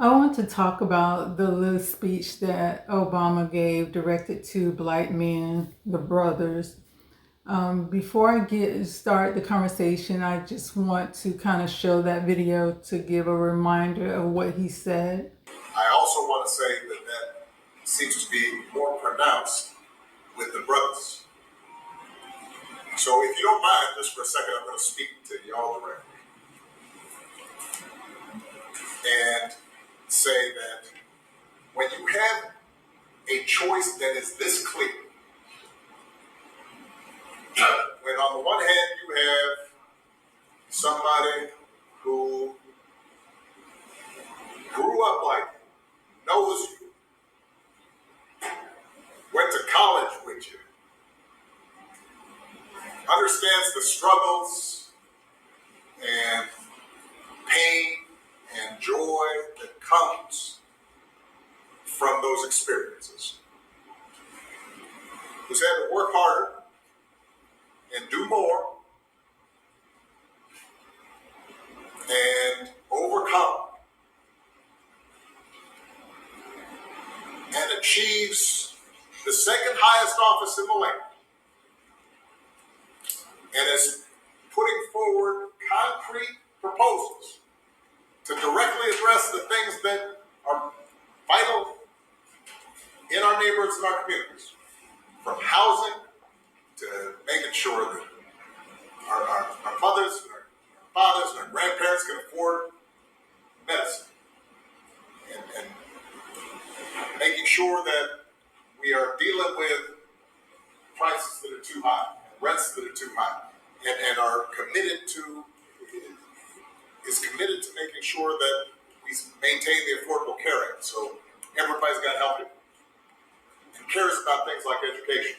I want to talk about the little speech that Obama gave directed to black men, the brothers. Before I get start the conversation, I just want to kind of show that video to give a reminder of what he said. I also want to say that seems to be more pronounced with the brothers. So if you don't mind, just for a second, I'm going to speak to y'all directly and say that when you have a choice that is this clear, when on the one hand you have somebody who grew up like you, knows you, went to college with you, understands the struggles and pain and joy that comes from those experiences, who's had to work harder and do more and overcome and achieves the second highest office in the land and is putting forward concrete proposals to directly address the things that are vital in our neighborhoods and our communities, from housing to making sure that our mothers and our fathers and our grandparents can afford medicine, and making sure that we are dealing with prices that are too high, rents that are too high, and are committed to making sure that we maintain the Affordable Care Act. So everybody's got help and cares about things like education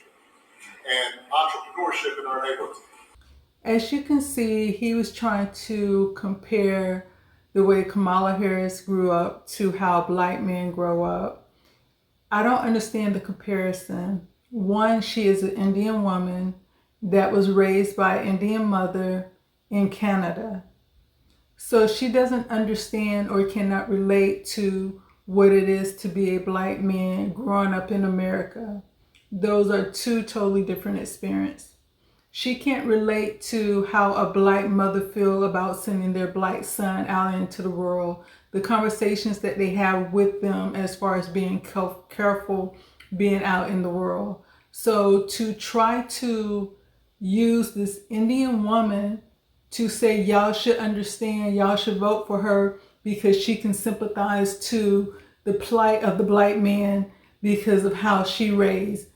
and entrepreneurship in our neighborhoods. As you can see, he was trying to compare the way Kamala Harris grew up to how black men grow up. I don't understand the comparison. One, she is an Indian woman that was raised by an Indian mother in Canada. So she doesn't understand or cannot relate to what it is to be a black man growing up in America. Those are two totally different experiences. She can't relate to how a black mother feel about sending their black son out into the world, the conversations that they have with them as far as being careful being out in the world. So to try to use this Indian woman to say y'all should understand, y'all should vote for her because she can sympathize to the plight of the black man because of how she raised.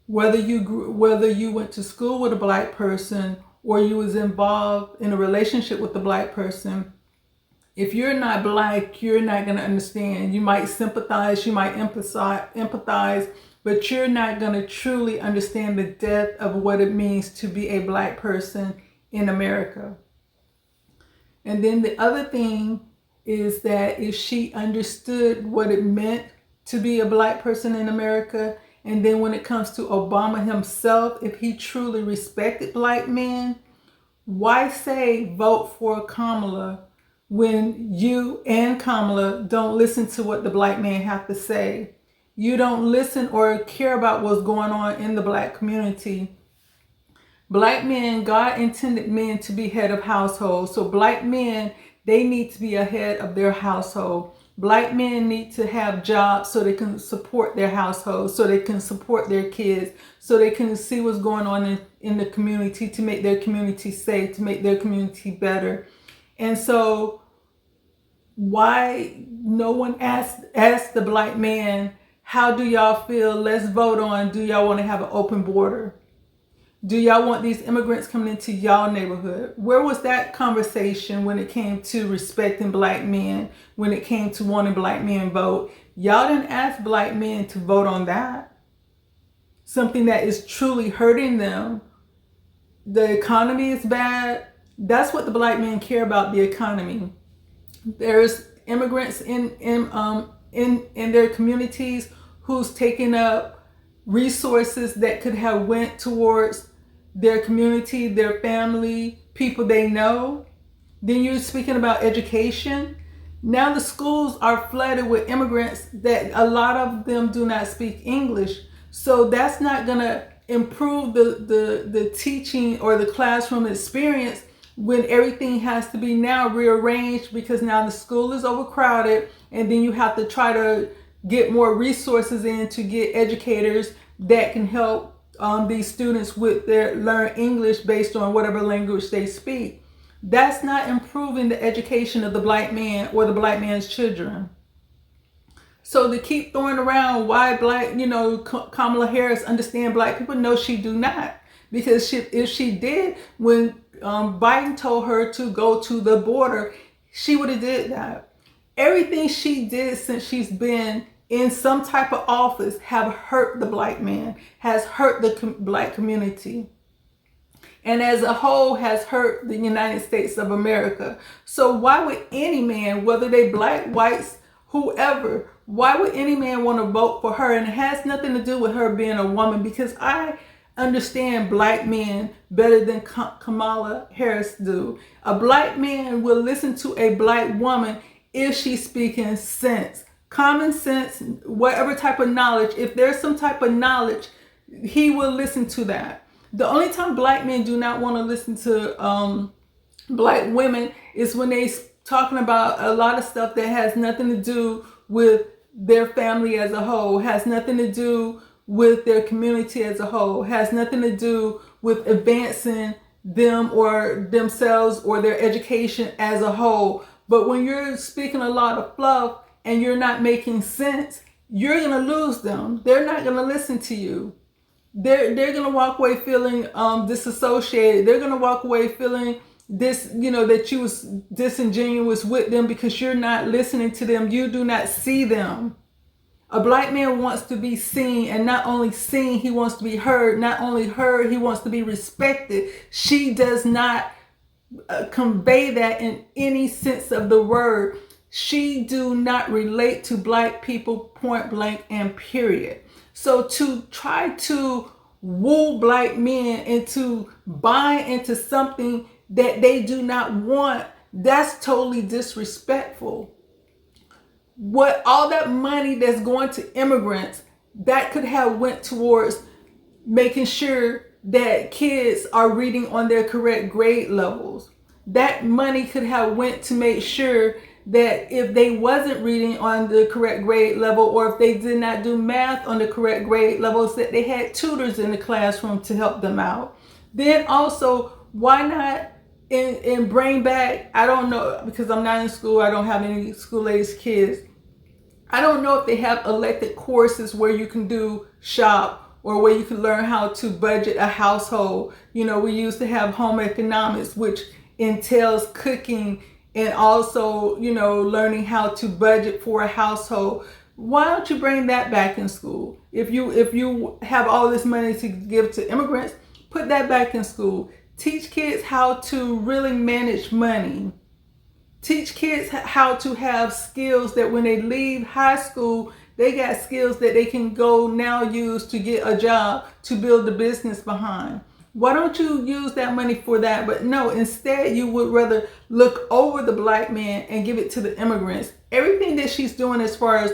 Whether you went to school with a black person or you was involved in a relationship with a black person, if you're not black, you're not going to understand. You might sympathize, you might empathize, but you're not going to truly understand the depth of what it means to be a black person in America. And then the other thing is that if she understood what it meant to be a black person in America, and then when it comes to Obama himself, if he truly respected black men, why say vote for Kamala when you and Kamala don't listen to what the black men have to say? You don't listen or care about what's going on in the black community. Black men, God intended men to be head of households. So black men, they need to be a head of their household. Black men need to have jobs so they can support their household, so they can support their kids, so they can see what's going on in the community to make their community safe, to make their community better. And so why no one asked the black man, how do y'all feel? Let's vote on, do y'all want to have an open border? Do y'all want these immigrants coming into y'all neighborhood? Where was that conversation when it came to respecting black men, when it came to wanting black men vote? Y'all didn't ask black men to vote on that. Something that is truly hurting them. The economy is bad. That's what the black men care about, the economy. There's immigrants in their communities who's taking up resources that could have went towards their community, their family, people they know. Then you're speaking about education. Now the schools are flooded with immigrants that a lot of them do not speak English. So that's not going to improve the teaching or the classroom experience when everything has to be now rearranged, because now the school is overcrowded, and then you have to try to get more resources in to get educators that can help these students with their learn English based on whatever language they speak. That's not improving the education of the black man or the black man's children. So to keep throwing around why black, Kamala Harris understand black people, no, she do not. Because if she did, when Biden told her to go to the border, she would have did that. Everything she did since she's been in some type of office have hurt the black man, has hurt the black community, and as a whole has hurt the United States of America. So why would any man, whether they black, whites, whoever, why would any man want to vote for her? And it has nothing to do with her being a woman, because I understand black men better than Kamala Harris do. A black man will listen to a black woman if she's speaking sense, common sense, whatever type of knowledge. If there's some type of knowledge, he will listen to that. The only time black men do not want to listen to black women is when they talking about a lot of stuff that has nothing to do with their family as a whole, has nothing to do with their community as a whole, has nothing to do with advancing them or themselves or their education as a whole. But when you're speaking a lot of fluff and you're not making sense, you're going to lose them. They're not going to listen to you. They're going to walk away feeling disassociated. They're going to walk away feeling that you was disingenuous with them because you're not listening to them. You do not see them. A black man wants to be seen, and not only seen, he wants to be heard. Not only heard, he wants to be respected. She does not convey that in any sense of the word. She do not relate to black people, point blank and period. So to try to woo black men into buying into something that they do not want, that's totally disrespectful. What all that money that's going to immigrants, that could have went towards making sure that kids are reading on their correct grade levels. That money could have went to make sure that if they wasn't reading on the correct grade level, or if they did not do math on the correct grade levels, that they had tutors in the classroom to help them out. Then also, why not and bring back, I don't know, because I'm not in school, I don't have any school-aged kids. I don't know if they have elected courses where you can do shop or where you can learn how to budget a household. We used to have home economics, which entails cooking and also, learning how to budget for a household. Why don't you bring that back in school? If you have all this money to give to immigrants, put that back in school. Teach kids how to really manage money. Teach kids how to have skills that when they leave high school, they got skills that they can go now use to get a job, to build the business behind. Why don't you use that money for that? But no, instead you would rather look over the black man and give it to the immigrants. Everything that she's doing as far as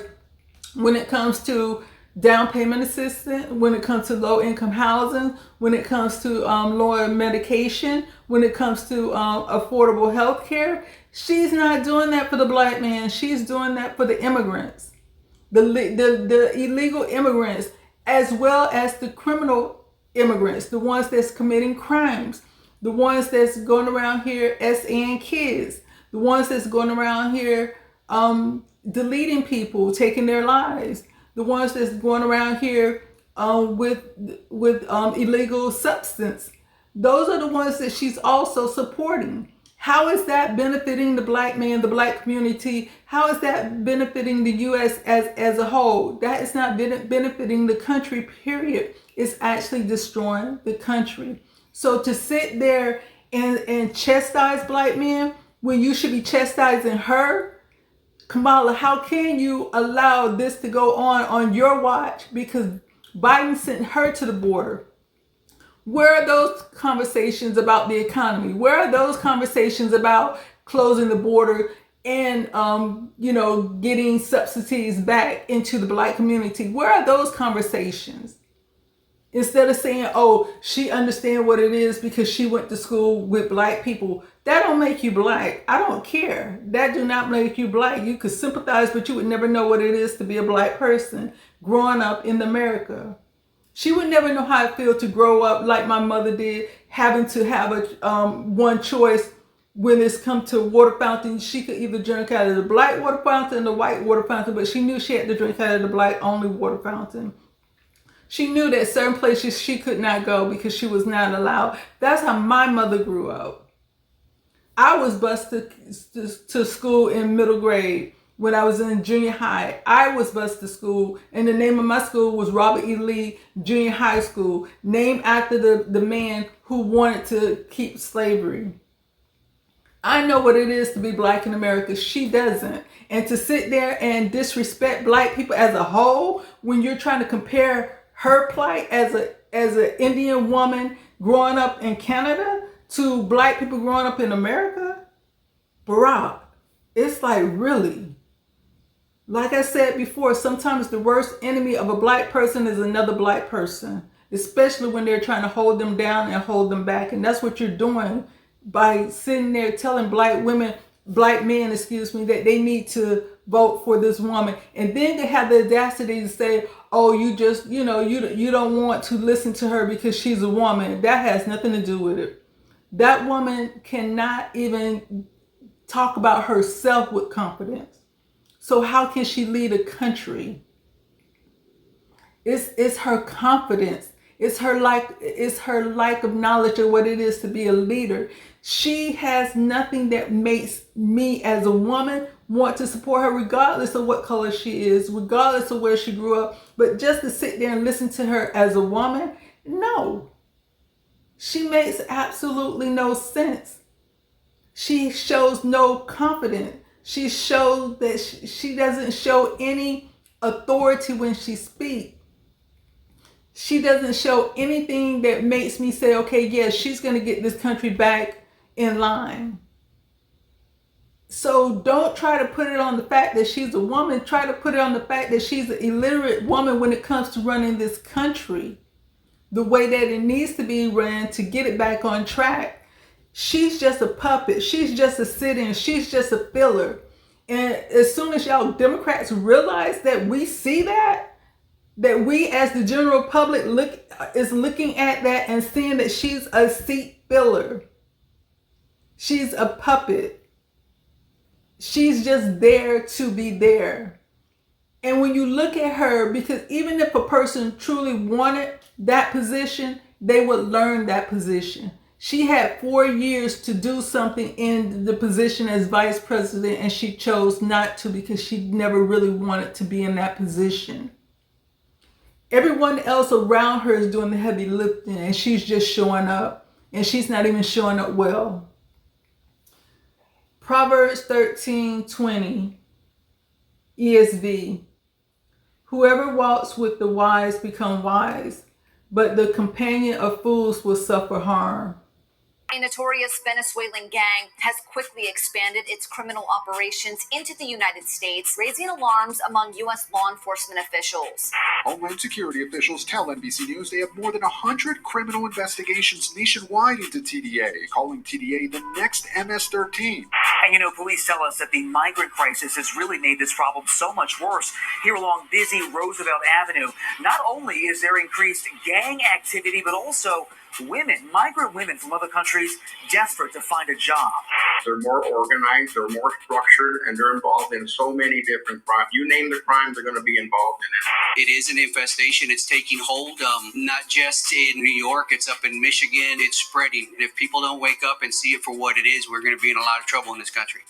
when it comes to down payment assistance, when it comes to low income housing, when it comes to lower medication, when it comes to affordable health care, she's not doing that for the black man. She's doing that for the immigrants, the illegal immigrants, as well as the criminal immigrants, the ones that's committing crimes, the ones that's going around here SAing kids, the ones that's going around here deleting people, taking their lives, the ones that's going around here with illegal substance. Those are the ones that she's also supporting. How is that benefiting the black man, the black community? How is that benefiting the U.S. as a whole? That is not benefiting the country, period. It's actually destroying the country. So to sit there and chastise black men when you should be chastising her, Kamala, how can you allow this to go on your watch? Because Biden sent her to the border. Where are those conversations about the economy? Where are those conversations about closing the border and getting subsidies back into the Black community. Where are those conversations? Instead of saying, oh, she understands what it is because she went to school with Black people. That don't make you Black. I don't care. That do not make you Black. You could sympathize, but you would never know what it is to be a Black person growing up in America. She would never know how it feels to grow up like my mother did, having to have a one choice when it's come to water fountain. She could either drink out of the Black water fountain or the white water fountain, but she knew she had to drink out of the Black only water fountain. She knew that certain places she could not go because she was not allowed. That's how my mother grew up. I was bused to school in middle grade. When I was in junior high, I was bused to school, and the name of my school was Robert E. Lee Junior High School, named after the man who wanted to keep slavery. I know what it is to be Black in America. She doesn't. And to sit there and disrespect Black people as a whole when you're trying to compare her plight as an Indian woman growing up in Canada to Black people growing up in America, Barack, it's like, really? Like I said before, sometimes the worst enemy of a Black person is another Black person, especially when they're trying to hold them down and hold them back. And that's what you're doing by sitting there telling Black men, that they need to vote for this woman. And then they have the audacity to say, oh, you just, you don't want to listen to her because she's a woman. That has nothing to do with it. That woman cannot even talk about herself with confidence. So how can she lead a country? It's her confidence. It's her lack of knowledge of what it is to be a leader. She has nothing that makes me as a woman want to support her regardless of what color she is, regardless of where she grew up. But just to sit there and listen to her as a woman, no. She makes absolutely no sense. She shows no confidence. She shows that she doesn't show any authority when she speaks. She doesn't show anything that makes me say, okay, yes, she's going to get this country back in line. So don't try to put it on the fact that she's a woman. Try to put it on the fact that she's an illiterate woman when it comes to running this country the way that it needs to be ran to get it back on track. She's just a puppet. She's just a sit-in. She's just a filler. And as soon as y'all Democrats realize that we see that we as the general public is looking at that and seeing that she's a seat filler. She's a puppet. She's just there to be there. And when you look at her, because even if a person truly wanted that position, they would learn that position. She had 4 years to do something in the position as vice president, and she chose not to because she never really wanted to be in that position. Everyone else around her is doing the heavy lifting, and she's just showing up, and she's not even showing up well. Proverbs 13:20, ESV. Whoever walks with the wise become wise, but the companion of fools will suffer harm. A notorious Venezuelan gang has quickly expanded its criminal operations into the United States, raising alarms among U.S. law enforcement officials. Homeland Security officials tell NBC News they have more than 100 criminal investigations nationwide into TDA, calling TDA the next MS-13. And police tell us that the migrant crisis has really made this problem so much worse. Here along busy Roosevelt Avenue, not only is there increased gang activity, but also migrant women from other countries desperate to find a job. They're more organized, they're more structured, and they're involved in so many different crimes. You name the crime, they're going to be involved in it. It is an infestation. It's taking hold, not just in New York, it's up in Michigan. It's spreading. And if people don't wake up and see it for what it is, we're going to be in a lot of trouble in this country.